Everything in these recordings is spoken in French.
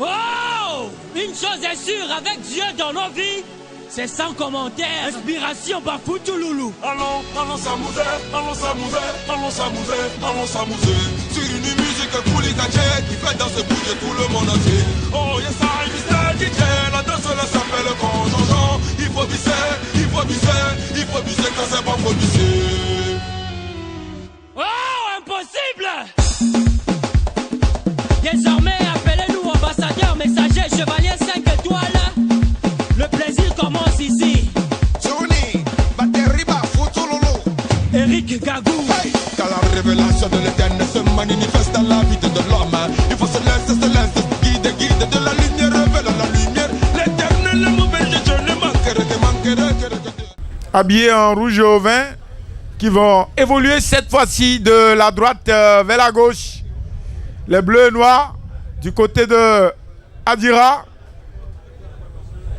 Oh! Une chose est sûre, avec Dieu dans nos vies, c'est sans commentaire. Inspiration Bafoutou Loulou. Allons s'amuser, allons s'amuser, allons s'amuser, allons s'amuser. Sur une musique cool et qui fait danser bouger tout le monde entier. Oh yes, I Mr. DJ, la danse là s'appelle Conjonjon. Il faut bisser, il faut bisser, il faut bisser quand c'est bon, faut bisser. Oh, impossible! Désormais, appelez-nous ambassadeur, messager, chevalier 5 étoiles. Le plaisir commence ici. Johnny, batterie Bafoutou Loulou. Eric Gagou. Hey. Quand la révélation de l'éternel se manifeste dans la vie de l'homme, il faut se laisser guide de la lumière, révèle la lumière. L'éternel, le mauvais, je ne manquerai. Habillés en rouge et au vin, qui vont évoluer cette fois-ci de la droite vers la gauche. Les bleus et noirs du côté de Adira,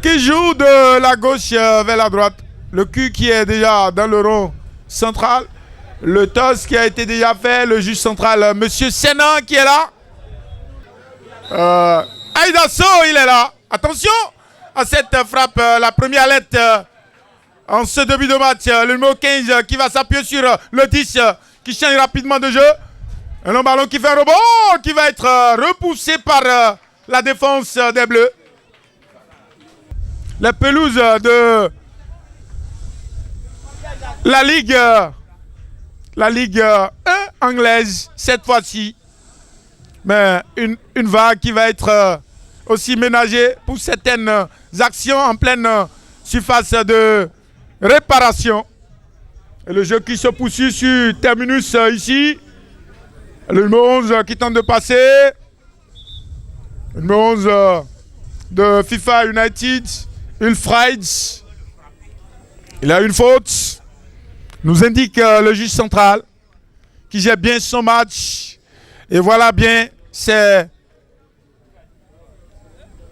qui joue de la gauche vers la droite. Le cul qui est déjà dans le rond central. Le toss qui a été déjà fait. Le juge central, Monsieur Sénan, qui est là. Aïda So, il est là. Attention à cette frappe, la première lettre en ce début de match. Le numéro 15 qui va s'appuyer sur le 10 qui change rapidement de jeu. Un long ballon qui fait un rebond qui va être repoussé par la défense des Bleus. La pelouse de la Ligue 1 anglaise cette fois-ci. Mais une vague qui va être aussi ménagée pour certaines actions en pleine surface de réparation. Et le jeu qui se poursuit sur terminus ici. Le numéro 11 qui tente de passer. Le numéro 11 de FIFA United, Ulfried. Il a une faute. Nous indique le juge central qui gère bien son match. Et voilà bien ces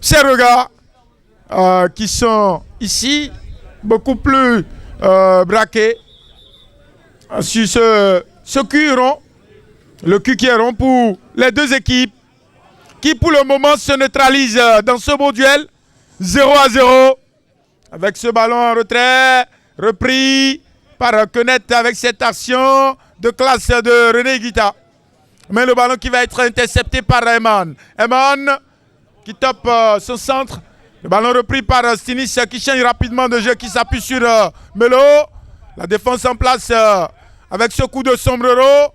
regards qui sont ici beaucoup plus braqués sur ce cul rond. Le cul qui est rond pour les deux équipes qui pour le moment se neutralisent dans ce beau duel 0-0 avec ce ballon en retrait repris par Kenneth avec cette action de classe de René Guita. Mais le ballon qui va être intercepté par Eman. Eman qui tape son centre. Le ballon repris par Stinis qui change rapidement de jeu, qui s'appuie sur Melo. La défense en place avec ce coup de sombrero.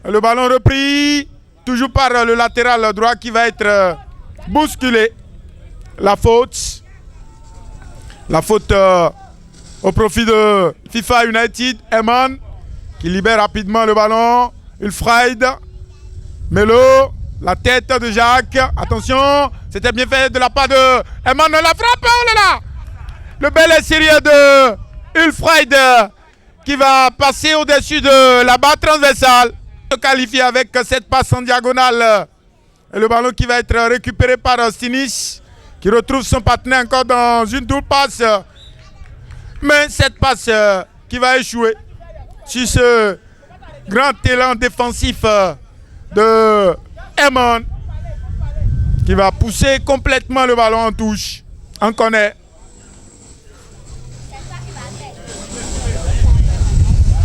Le ballon repris, toujours par le latéral droit qui va être bousculé. La faute au profit de FIFA United. Eman qui libère rapidement le ballon. Ulfried, Melo, la tête de Jacques. Attention, c'était bien fait de la part de Eman. La frappe, oh là là! Le bel essai de Ulfried qui va passer au-dessus de la barre transversale. Qualifié avec cette passe en diagonale et le ballon qui va être récupéré par Stinis qui retrouve son partenaire encore dans une double passe, mais cette passe qui va échouer sur ce grand élan défensif de Eman qui va pousser complètement le ballon en touche. On connaît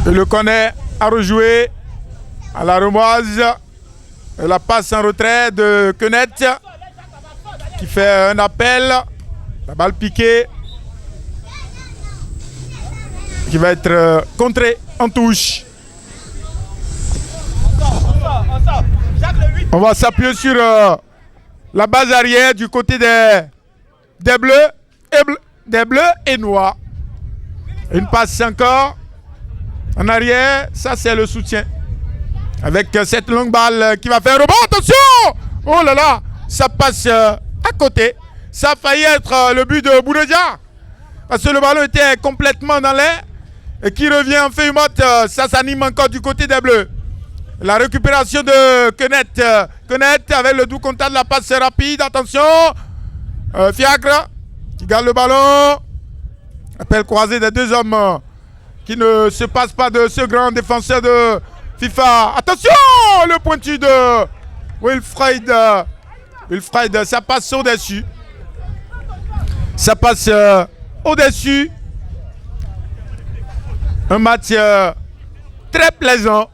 et le connaît à rejouer à la remoise. La passe en retrait de Kenneth qui fait un appel. La balle piquée qui va être contrée en touche. On va s'appuyer sur la base arrière du côté des bleus et noirs. Une passe encore en arrière. Ça, c'est le soutien. Avec cette longue balle qui va faire un rebond. Attention! Oh là là! Ça passe à côté. Ça a failli être le but de Boudédia. Parce que le ballon était complètement dans l'air. Et qui revient en feuillemate. Ça s'anime encore du côté des Bleus. La récupération de Kenneth. Kenneth avec le doux contact de la passe rapide. Attention! Fiacre qui garde le ballon. Appel croisé des deux hommes qui ne se passent pas de ce grand défenseur de FIFA. Attention, le pointu de Wilfried Wilfried, ça passe au-dessus. Ça passe au-dessus. Un match très plaisant.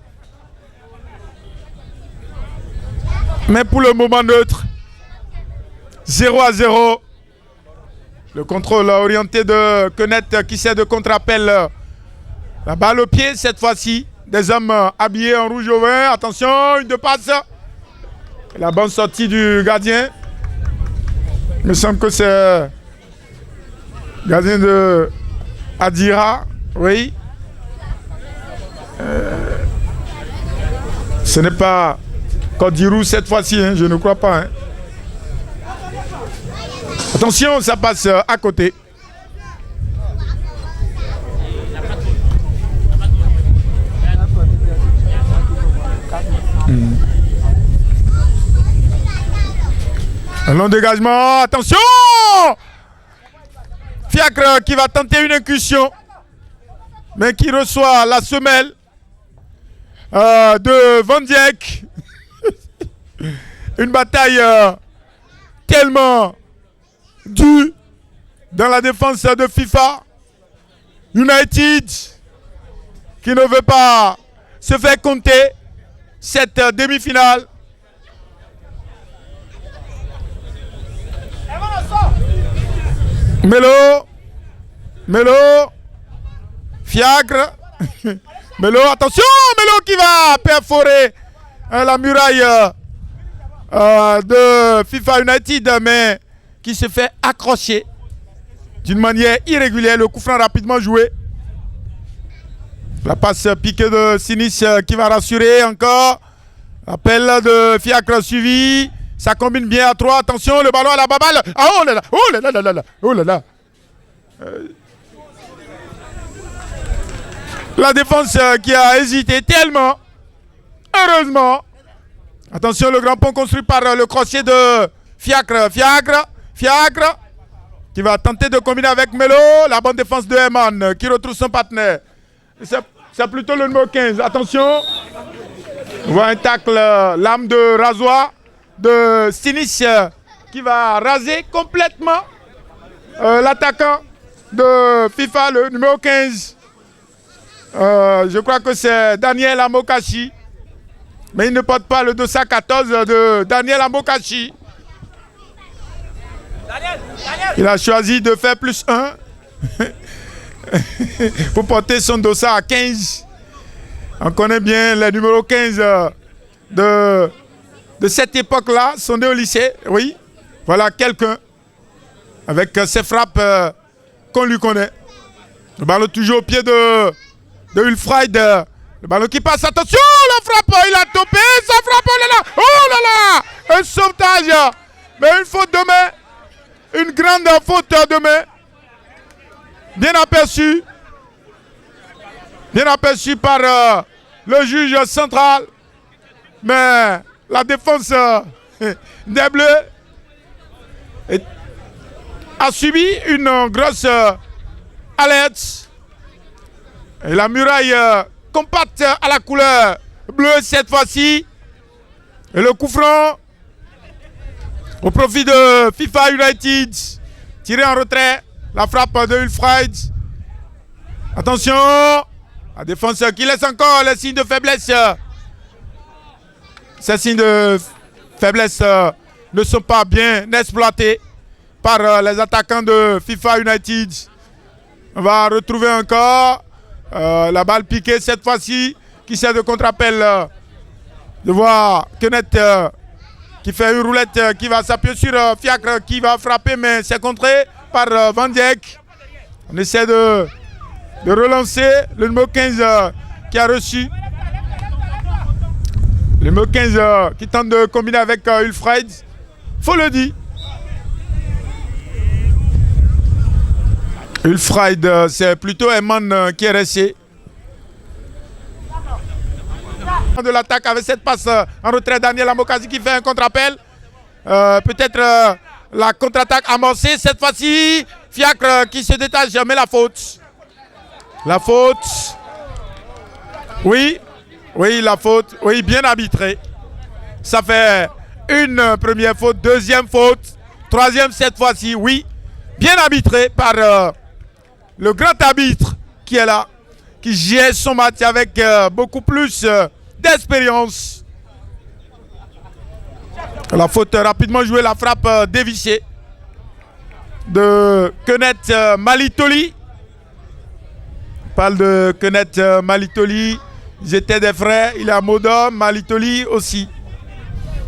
Mais pour le moment neutre. 0-0. Le contrôle orienté de Kenneth qui sert de contre-appel. La balle au pied cette fois-ci. Des hommes habillés en rouge au vert. Attention, une de passe. La bonne sortie du gardien. Il me semble que c'est gardien de Adira. Oui. Ce n'est pas Kodirou cette fois-ci, hein, je ne crois pas. Hein. Attention, ça passe à côté. Un long dégagement, attention! Fiacre qui va tenter une incursion, mais qui reçoit la semelle de Van Dijk. Une bataille tellement dure dans la défense de FIFA. United qui ne veut pas se faire compter cette demi-finale. Melo, Fiacre, Melo, attention, Melo qui va perforer la muraille de FIFA United, mais qui se fait accrocher d'une manière irrégulière. Le coup franc rapidement joué. La passe piquée de Sinis qui va rassurer encore. Appel de Fiacre suivi. Ça combine bien à 3. Attention, le ballon à la baballe. Ah, oh là là, oh là là là là là, oh là là. La défense qui a hésité tellement. Heureusement. Attention, le grand pont construit par le crochet de Fiacre. Fiacre qui va tenter de combiner avec Melo. La bonne défense de Eman qui retrouve son partenaire. C'est plutôt le numéro 15. Attention. On voit un tacle, lame de rasoir de Sinis qui va raser complètement l'attaquant de FIFA, le numéro 15. Je crois que c'est Daniel Amokachi. Mais il ne porte pas le 214 de Daniel Amokachi. Il a choisi de faire plus 1 pour porter son dossard à 15. On connaît bien les numéros 15 de cette époque-là, sont nés au lycée. Oui, voilà quelqu'un avec ses frappes qu'on lui connaît. Le ballon toujours au pied de Wilfried. Le ballon qui passe, attention, la frappe, il a topé, sa frappe, oh là là, un sauvetage, mais une faute de main, une grande faute de main, bien aperçu par le juge central, mais la défense des Bleus a subi une grosse alerte, et la muraille compacte à la couleur bleue cette fois-ci. Et le coup franc au profit de FIFA United. Tiré en retrait. La frappe de Wilfried. Attention. La défense qui laisse encore les signes de faiblesse. Ces signes de faiblesse ne sont pas bien exploités par les attaquants de FIFA United. On va retrouver encore la balle piquée cette fois-ci qui sert de contre-appel. De voir Kenneth qui fait une roulette qui va s'appuyer sur Fiacre qui va frapper, mais c'est contré par Van Dijk. On essaie de relancer le numéro 15 qui a reçu. Le numéro 15 qui tente de combiner avec Wilfried. Faut le dire. Wilfried, c'est plutôt Eman qui est resté. De l'attaque avec cette passe en retrait, Daniel Amokachi qui fait un contre-appel. Peut-être la contre-attaque amorcée cette fois-ci. Fiacre qui se détache, mais la faute. La faute. Oui, la faute. Oui, bien arbitré. Ça fait une première faute, deuxième faute, troisième cette fois-ci, oui. Bien arbitré par le grand arbitre qui est là, qui gère son match avec beaucoup plus d'expérience. La faute rapidement jouée, la frappe dévissée de Kenneth Malitoli. On parle de Kenneth Malitoli. Ils étaient des frères. Il est à Modom, Malitoli aussi.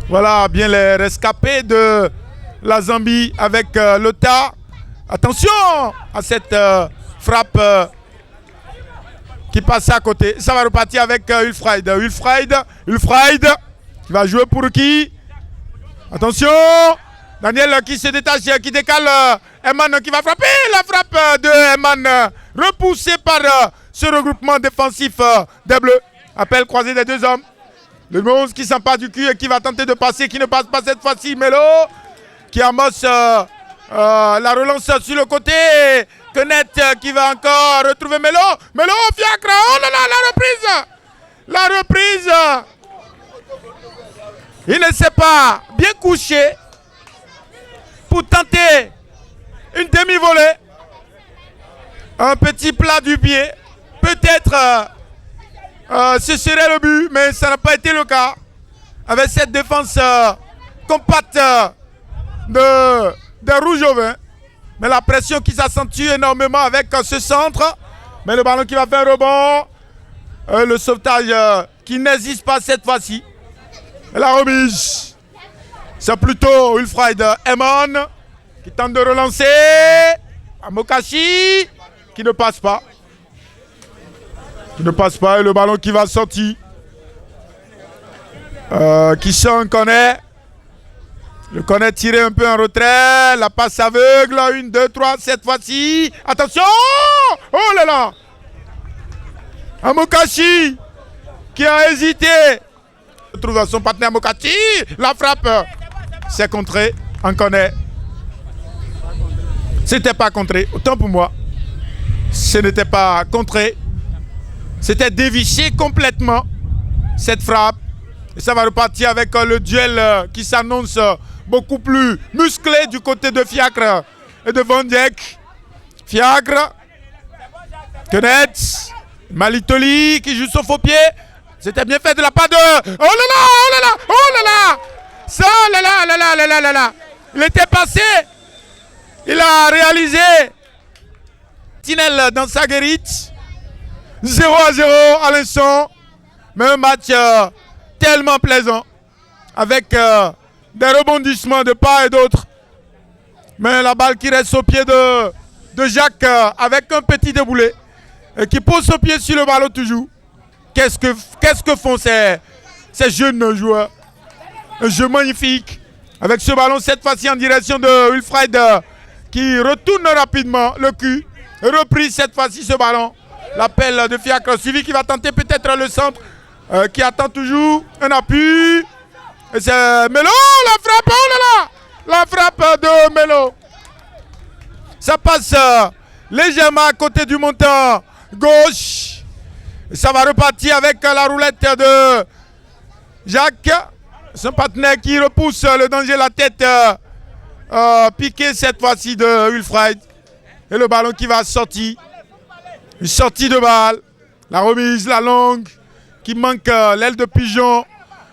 Voilà, bien les rescapés de la Zambie avec le tas. Attention à cette frappe qui passe à côté. Ça va repartir avec Ulfried. Ulfried qui va jouer pour qui? Attention, Daniel qui se détache, qui décale Eman qui va frapper. La frappe de Eman repoussée par ce regroupement défensif des Bleus. Appel croisé des deux hommes. Le numéro 11 qui s'empare du cul et qui va tenter de passer, qui ne passe pas cette fois-ci. Melo qui amorce la relance sur le côté. Kenneth qui va encore retrouver Melo. Melo, Fiacre, oh là là, la reprise. Il ne s'est pas bien couché pour tenter une demi-volée. Un petit plat du pied. Peut-être ce serait le but, mais ça n'a pas été le cas. Avec cette défense compacte de Rouge au Vin. Mais la pression qui s'accentue énormément avec ce centre. Mais le ballon qui va faire un rebond. Le sauvetage qui n'existe pas cette fois-ci. La remise. C'est plutôt Ulfried Eman qui tente de relancer. Amokachi qui ne passe pas. Et le ballon qui va sortir. Qui s'en connaît. Le connaît tiré un peu en retrait. La passe aveugle. 1, 2, 3, cette fois-ci. Attention. Oh là là. Amokachi qui a hésité. Trouve son partenaire Amokachi. La frappe. C'est contré. On connaît. C'était pas contré. Autant pour moi. Ce n'était pas contré. C'était dévissé complètement. Cette frappe. Et ça va repartir avec le duel qui s'annonce beaucoup plus musclé du côté de Fiacre et de Van Dijk. Fiacre. Kenneth. Malitoli qui joue son faux pied. C'était bien fait de la part de... Oh là là, oh là là, oh là là. Ça, oh là là, là là, là là, là là. Il était passé. Il a réalisé. Tinel dans sa guérite. 0-0 à l'instant. Mais un match tellement plaisant. Avec des rebondissements de part et d'autre. Mais la balle qui reste au pied de Jacques avec un petit déboulé. Et qui pose son pied sur le ballon toujours. Qu'est-ce que font ces jeunes joueurs? Un jeu magnifique. Avec ce ballon cette fois-ci en direction de Ulfried qui retourne rapidement le cul. Reprise cette fois-ci ce ballon. L'appel de Fiacre suivi qui va tenter peut-être le centre. Qui attend toujours un appui. Et c'est Melo, la frappe, oh là là. La frappe de Melo. Ça passe légèrement à côté du montant gauche. Et ça va repartir avec la roulette de Jacques. Son partenaire qui repousse le danger, la tête piquée cette fois-ci de Ulfried. Et le ballon qui va sortir. Une sortie de balle. La remise, la longue. Qui manque l'aile de pigeon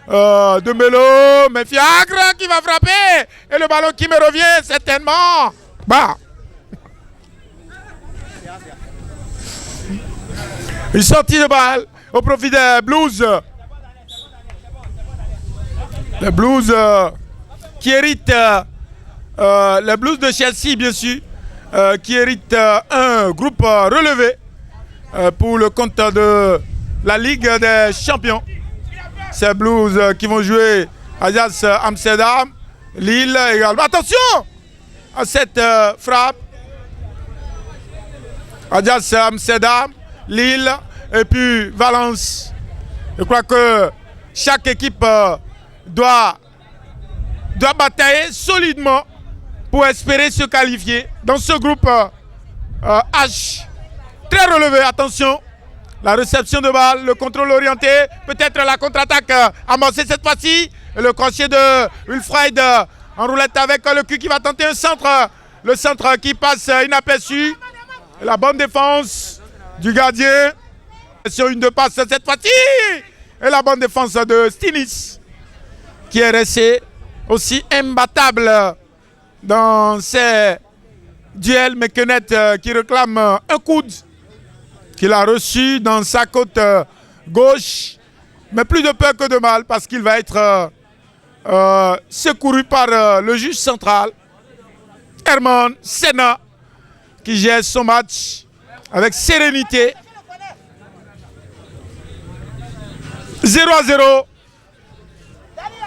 de Melo. Mais Fiacre qui va frapper. Et le ballon qui me revient certainement. Bah. Une sortie de balle au profit des Blues. Les Blues qui héritent, les Blues de Chelsea bien sûr, qui héritent un groupe relevé pour le compte de la Ligue des Champions. Ces Blues qui vont jouer Ajax Amsterdam, Lille également. Attention à cette frappe. Ajax Amsterdam, Lille et puis Valence. Je crois que chaque équipe doit batailler solidement pour espérer se qualifier dans ce groupe H. Très relevé, attention. La réception de balle, le contrôle orienté, peut-être la contre-attaque amorcée cette fois-ci. Et le crochet de Wilfried en roulette avec le cul qui va tenter un centre. Le centre qui passe inaperçu. Et la bonne défense du gardien. Sur une de passe cette fois-ci. Et la bonne défense de Stinis qui est resté aussi imbattable dans ses duels. Mekenet qui réclame un coude qu'il a reçu dans sa côte gauche. Mais plus de peur que de mal parce qu'il va être secouru par le juge central, Herman Senna, qui gère son match avec sérénité. 0-0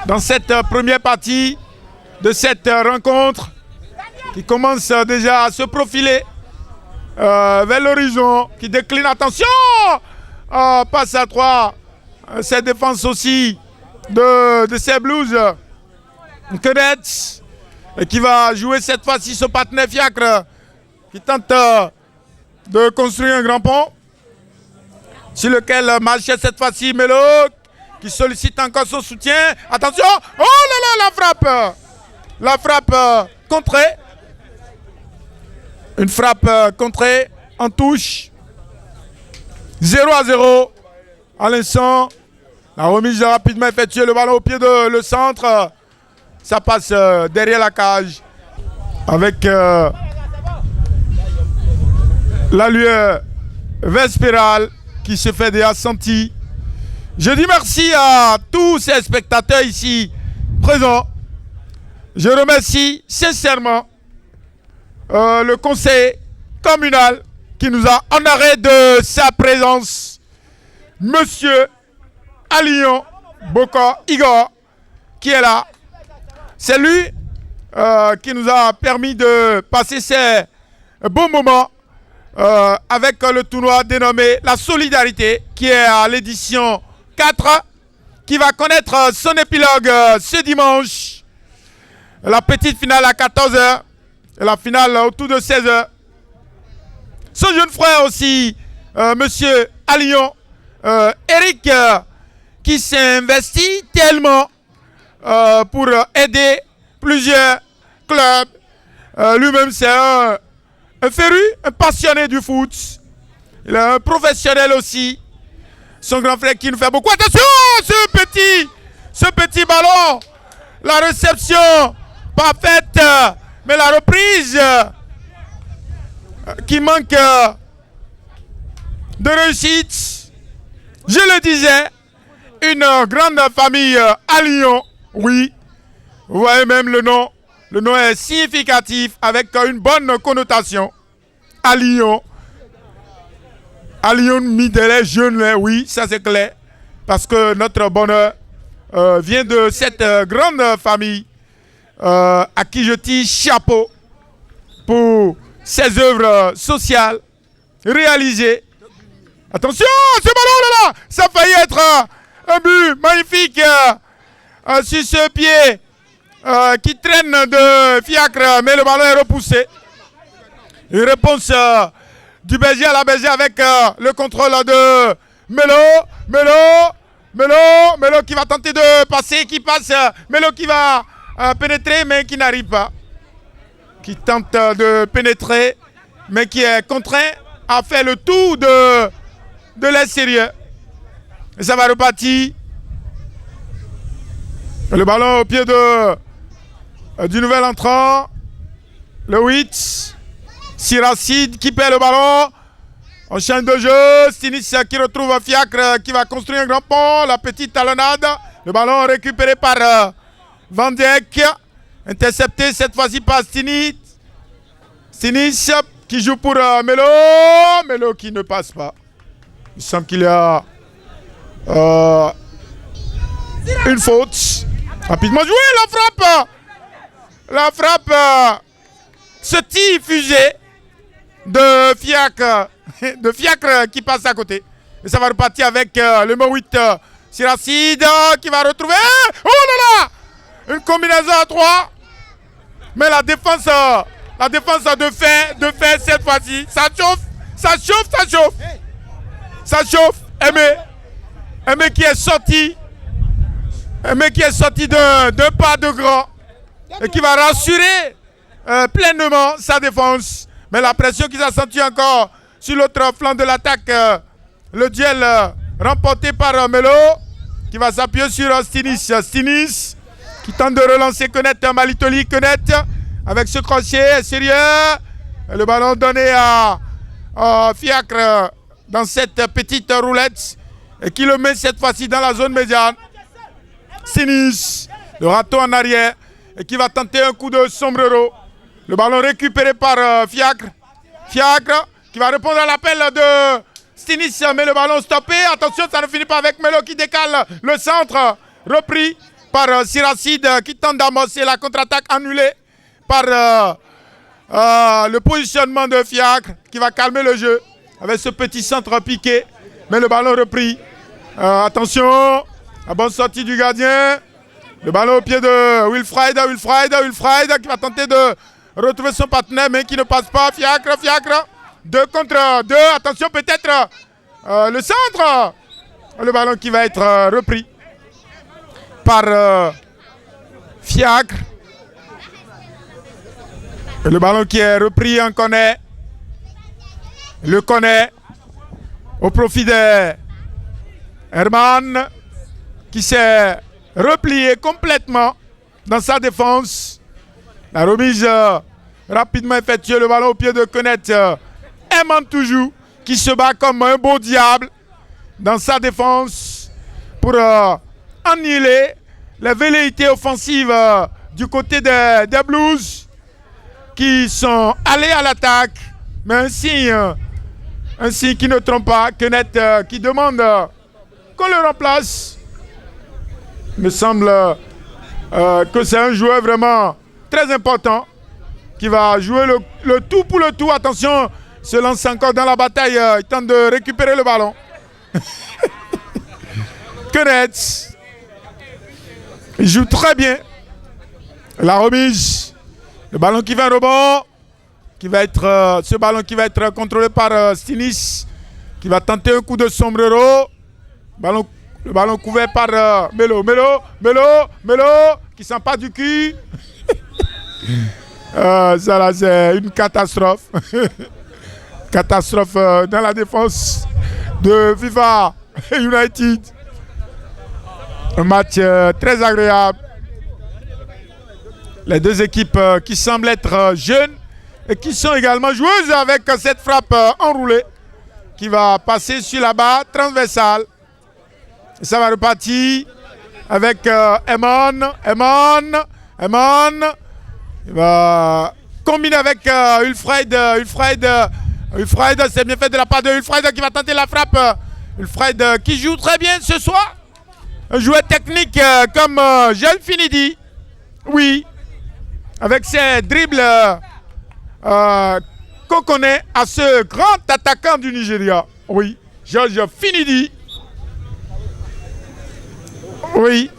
dans cette première partie de cette rencontre qui commence déjà à se profiler vers l'horizon, qui décline. Attention, passe à 3. Cette défense aussi de ces Blues. Kenet, qui va jouer cette fois-ci ce partenaire Fiacre qui tente de construire un grand pont sur lequel marche cette fois-ci Melo qui sollicite encore son soutien. Attention, oh là là, la frappe contrée. Une frappe contrée en touche. 0-0 à l'instant. La remise rapidement effectuée, le ballon au pied de le centre. Ça passe derrière la cage avec la lueur vers spirale qui se fait déjà sentir. Je dis merci à tous ces spectateurs ici présents. Je remercie sincèrement le conseil communal qui nous a honoré de sa présence, Monsieur Alion Boko Igor, qui est là. C'est lui qui nous a permis de passer ces beaux moments avec le tournoi dénommé La Solidarité, qui est à l'édition 4, qui va connaître son épilogue ce dimanche. La petite finale à 14h et la finale autour de 16h. Son jeune frère aussi, Monsieur Alion, Eric, qui s'est investi tellement pour aider plusieurs clubs. Lui-même, c'est un féru, un passionné du foot. Il est un professionnel aussi. Son grand frère qui nous fait beaucoup. Attention, ce petit ballon. La réception parfaite, mais la reprise qui manque de réussite. Je le disais, une grande famille à Lyon. Oui, vous voyez même le nom. Le nom est significatif avec une bonne connotation. À Lyon. À Lyon, Middelais, jeunes, oui, ça c'est clair. Parce que notre bonheur vient de cette grande famille à qui je tire chapeau pour ses œuvres sociales réalisées. Attention, ce ballon là, ça a failli être un but magnifique sur ce pied qui traîne de Fiacre, mais le ballon est repoussé. Une réponse du Berger à la Berger avec le contrôle de Melo qui va tenter de passer, qui passe, Melo qui va pénétrer mais qui n'arrive pas. Qui tente de pénétrer mais qui est contraint à faire le tour de l'extérieur. Et ça va repartir. Le ballon au pied du nouvel entrant. Le 8. Siracide qui perd le ballon. En chaîne de jeu. Stinis qui retrouve Fiacre qui va construire un grand pont. La petite talonnade. Le ballon récupéré par Van Dijk. Intercepté cette fois-ci par Stinis. Stinis qui joue pour Melo. Melo qui ne passe pas. Il semble qu'il y a une faute. Rapidement joué, la frappe. Ce tir fusée de Fiacre qui passe à côté. Et ça va repartir avec le numéro 8, Siracide qui va retrouver. Oh là là! Une combinaison à 3. Mais la défense de fait cette fois-ci. Ça chauffe. Aimé qui est sorti mais qui est sorti d'un pas de grand et qui va rassurer pleinement sa défense. Mais la pression qui s'accentue encore sur l'autre flanc de l'attaque. Le duel remporté par Melo qui va s'appuyer sur Stinis. Stinis qui tente de relancer Konet Malitoli. Konet avec ce crochet sérieux. Le ballon donné à Fiacre dans cette petite roulette et qui le met cette fois-ci dans la zone médiane. Stinis, le râteau en arrière et qui va tenter un coup de sombrero. Le ballon récupéré par Fiacre. Fiacre qui va répondre à l'appel de Stinis, mais le ballon stoppé. Attention, ça ne finit pas avec Melo qui décale le centre. Repris par Siracide qui tente d'amorcer la contre-attaque annulée par le positionnement de Fiacre qui va calmer le jeu avec ce petit centre piqué. Mais le ballon repris. Attention, la bonne sortie du gardien. Le ballon au pied de Wilfried qui va tenter de retrouver son partenaire mais qui ne passe pas. Fiacre. 2 contre 2. Attention, peut-être le centre. Le ballon qui va être repris par Fiacre. Et le ballon qui est repris en Koné. Le Koné au profit de Herman qui s'est replié complètement dans sa défense. La remise rapidement effectuée. Le ballon au pied de Koné. Herman toujours qui se bat comme un beau diable dans sa défense pour annihiler les velléités offensives du côté des Blues qui sont allés à l'attaque. Mais un signe qui ne trompe pas. Konet qui demande qu'on le remplace. Il me semble que c'est un joueur vraiment très important qui va jouer le tout pour le tout. Attention, se lance encore dans la bataille. Il tente de récupérer le ballon. Konet, il joue très bien. La remise. Le ballon qui va rebond. Ce ballon qui va être contrôlé par Stinis. Qui va tenter un coup de sombrero. Le ballon couvert par Melo. Qui sent pas du cul. Ça là, c'est une catastrophe. Catastrophe dans la défense de FIFA United. Un match très agréable. Les deux équipes qui semblent être jeunes et qui sont également joueuses avec cette frappe enroulée qui va passer sur la barre transversale. Et ça va repartir avec Eman. Il va combiner avec Wilfried. Wilfried, c'est bien fait de la part de Wilfried qui va tenter la frappe. Wilfried qui joue très bien ce soir. Un joueur technique comme Joel Finidi. Oui. Avec ses dribbles qu'on connaît à ce grand attaquant du Nigeria. Oui. George Finidi. Oui.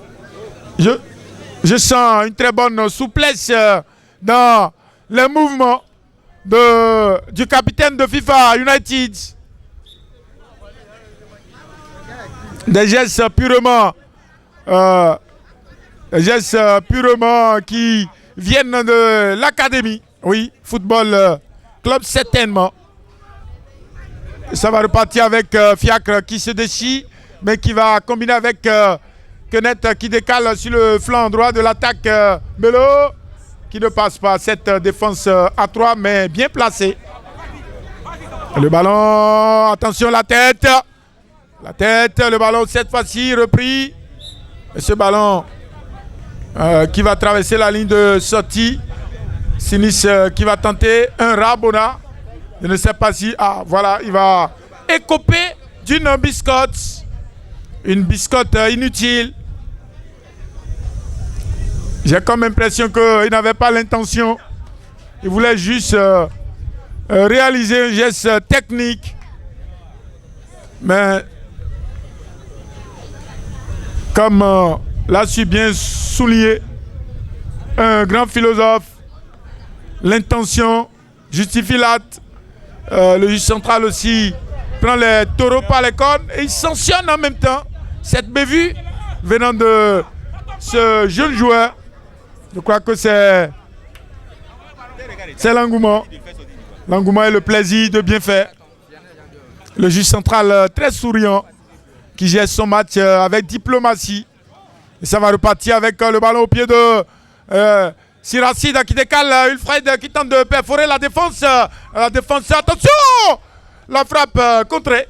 Je sens une très bonne souplesse dans les mouvements du capitaine de FIFA United. Des gestes purement qui viennent de l'académie. Oui, football club certainement. Ça va repartir avec Fiacre qui se déchire, mais qui va combiner avec Konet qui décale sur le flanc droit de l'attaque. Melo qui ne passe pas cette défense à 3 mais bien placée. Le ballon, attention la tête. Le ballon cette fois-ci repris. Et ce ballon qui va traverser la ligne de sortie. Sinis qui va tenter un Rabona. Je ne sais pas si... Ah voilà, il va écoper d'une biscotte. Une biscotte inutile. J'ai comme l'impression qu'il n'avait pas l'intention. Il voulait juste réaliser un geste technique. Mais comme l'a su bien souligner un grand philosophe, l'intention justifie l'acte. Le juge central aussi prend les taureaux par les cornes et il sanctionne en même temps cette bévue venant de ce jeune joueur. Je crois que c'est l'engouement. L'engouement et le plaisir de bien faire. Le juge central très souriant qui gère son match avec diplomatie. Et ça va repartir avec le ballon au pied de Siracide qui décale. Wilfred qui tente de perforer la défense. Attention! La frappe contrée.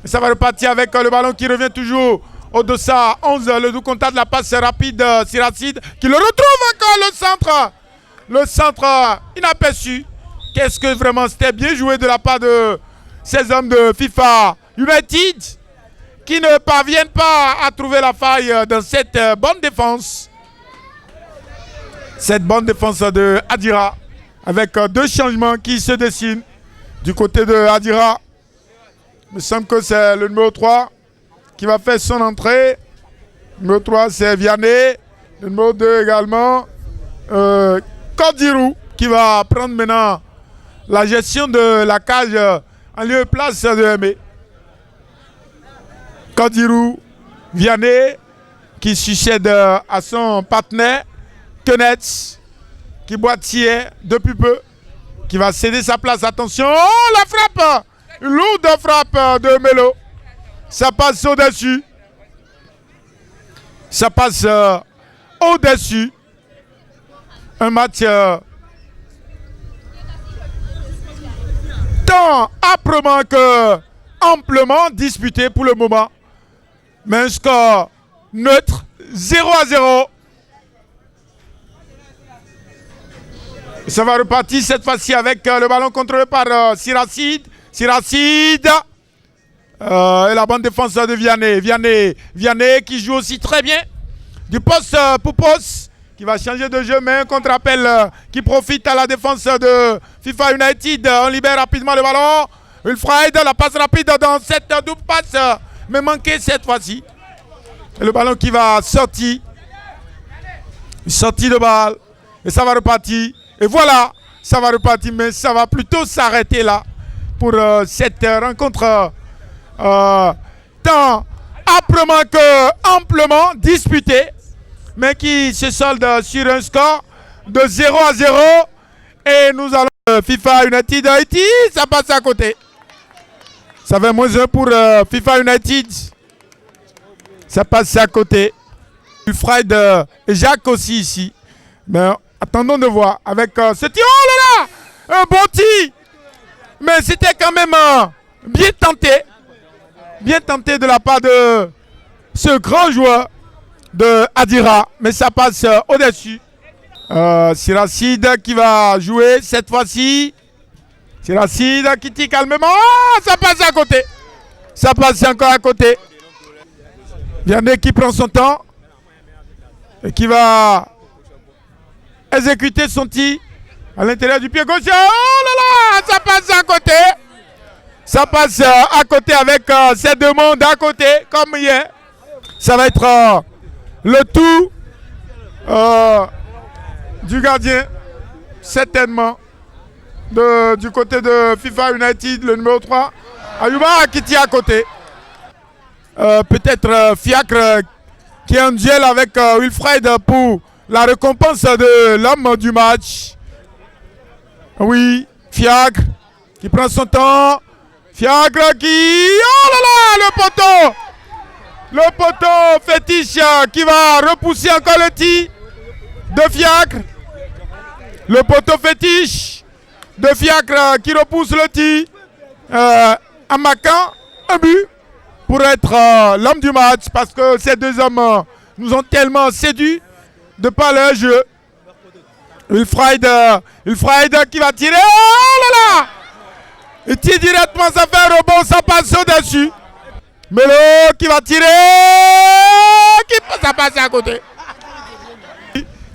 Et ça va repartir avec le ballon qui revient toujours au-deçà 11. Le doux contact de la passe rapide Siracide qui le retrouve encore le centre. Le centre inaperçu. Qu'est-ce que vraiment c'était bien joué de la part de ces hommes de FIFA United qui ne parviennent pas à trouver la faille dans cette bonne défense. Cette bonne défense de Adira avec deux changements qui se dessinent du côté de Adira. Il me semble que c'est le numéro 3 qui va faire son entrée. Le numéro 3 c'est Vianney. Le numéro 2 également Kodirou qui va prendre maintenant la gestion de la cage en lieu et place de Aimé. Kodirou, Vianney qui succède à son partenaire Kenetz qui boitille depuis peu, qui va céder sa place. Attention, oh la frappe, une lourde frappe de Melo. Ça passe au-dessus. Ça passe au-dessus. Un match tant âprement que amplement disputé pour le moment. Mais un score neutre, 0-0. Ça va repartir cette fois-ci avec le ballon contrôlé par Siracide. Siracide. Et la bonne défense de Vianney. Vianney qui joue aussi très bien. Du poste pour poste. Qui va changer de jeu, mais un contre-appel qui profite à la défense de FIFA United. On libère rapidement le ballon. Wilfred, la passe rapide dans cette double passe. Mais manqué cette fois-ci. Et le ballon qui va sortir. Sortie de balle. Et ça va repartir. Et voilà, ça va repartir, mais ça va plutôt s'arrêter là pour cette rencontre tant âprement que amplement disputée, mais qui se solde sur un score de 0-0. Et nous allons FIFA United Haïti, ça passe à côté. Ça fait -1 pour FIFA United. Ça passe à côté. Fred et Jacques aussi ici. Mais attendons de voir avec ce tir. Oh là là! Un bon tir! Mais c'était quand même bien tenté. Bien tenté de la part de ce grand joueur de Adira. Mais ça passe au-dessus. Siracide qui va jouer cette fois-ci. Siracide qui tire calmement. Oh, ça passe à côté. Ça passe encore à côté. Vianney qui prend son temps. Et qui va exécuter son tir à l'intérieur du pied gauche. Oh là là, ça passe à côté. Ça passe à côté avec ces deux mondes à côté, comme hier. Ça va être le tout du gardien, certainement, du côté de FIFA United, le numéro 3. Ayouba qui tire à côté. Peut-être Fiacre qui est en duel avec Wilfred pour la récompense de l'homme du match. Oui, Fiacre qui prend son temps. Fiacre qui... Oh là là, le poteau! Le poteau fétiche qui va repousser encore le tir de Fiacre. Le poteau fétiche de Fiacre qui repousse le tir en marquant un but pour être l'homme du match, parce que ces deux hommes nous ont tellement séduits de par leur jeu. Wilfred qui va tirer. Oh là là! Il tire directement, ça fait un rebond, ça passe au-dessus. Melo qui va tirer. Ça passe à côté.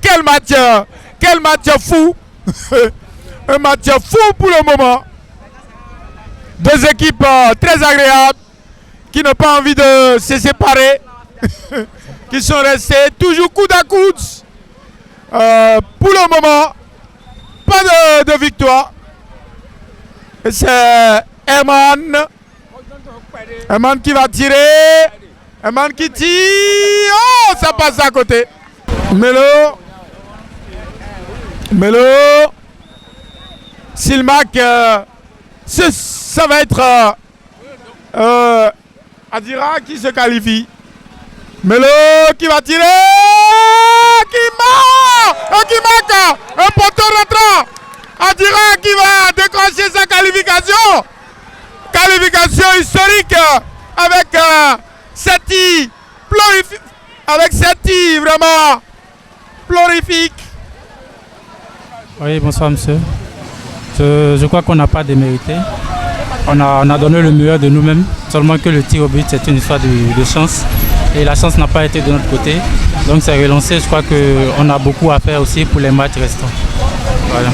Quel match fou. Un match fou pour le moment. Deux équipes très agréables qui n'ont pas envie de se séparer. Qui sont restés toujours coude à coude. Pour le moment, pas de victoire. Et c'est Herman qui va tirer. Un man qui tire. Oh, ça passe à côté. Melo. Silmac. Ça va être Adira qui se qualifie. Melo qui va tirer. Qui marque. Un poteau rentrant. Adira qui va décrocher sa qualification. Qualification historique avec Seti. Avec Seti vraiment glorifique. Oui, bonsoir monsieur. Je crois qu'on n'a pas démérité. On a donné le meilleur de nous-mêmes. Seulement que le tir au but, c'est une histoire de chance. Et la chance n'a pas été de notre côté. Donc c'est relancé. Je crois qu'on a beaucoup à faire aussi pour les matchs restants. Voilà.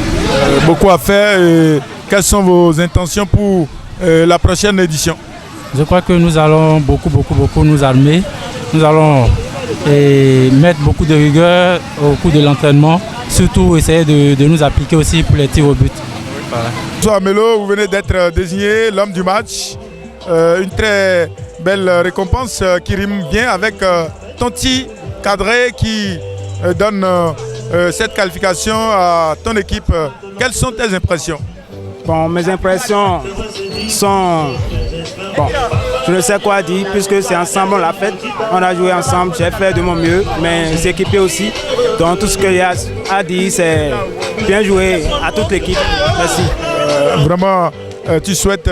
Beaucoup à faire. Quelles sont vos intentions pour la prochaine édition? Je crois que nous allons beaucoup nous armer. Nous allons mettre beaucoup de rigueur au cours de l'entraînement. Surtout essayer de nous appliquer aussi pour les tirs au but. Voilà. Bonsoir Melo, vous venez d'être désigné l'homme du match. Une très belle récompense qui rime bien avec ton tir cadré qui donne cette qualification à ton équipe. Quelles sont tes impressions? Bon, mes impressions sont... Bon, je ne sais quoi dire puisque c'est ensemble on l'a fait. On a joué ensemble, j'ai fait de mon mieux, mais c'est équipé aussi. Donc tout ce qu'il y a à dire, c'est bien joué à toute l'équipe. Merci. Vraiment, tu souhaites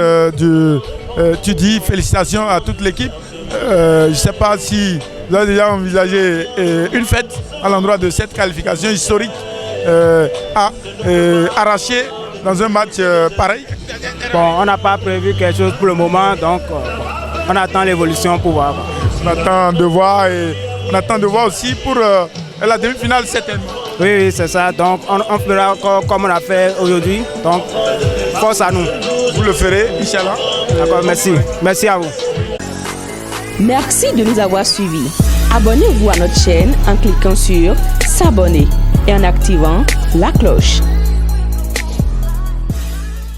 tu dis félicitations à toute l'équipe. Je ne sais pas si vous avez déjà envisagé une fête à l'endroit de cette qualification historique arrachée dans un match pareil. Bon, on n'a pas prévu quelque chose pour le moment, donc on attend l'évolution pour voir. On attend de voir et on attend de voir aussi pour la demi-finale certainement. Oui, c'est ça. Donc on fera comme on l'a fait aujourd'hui. Donc force à nous. Vous le ferez, Inch'Allah. D'accord, merci. Merci à vous. Merci de nous avoir suivis. Abonnez-vous à notre chaîne en cliquant sur s'abonner et en activant la cloche.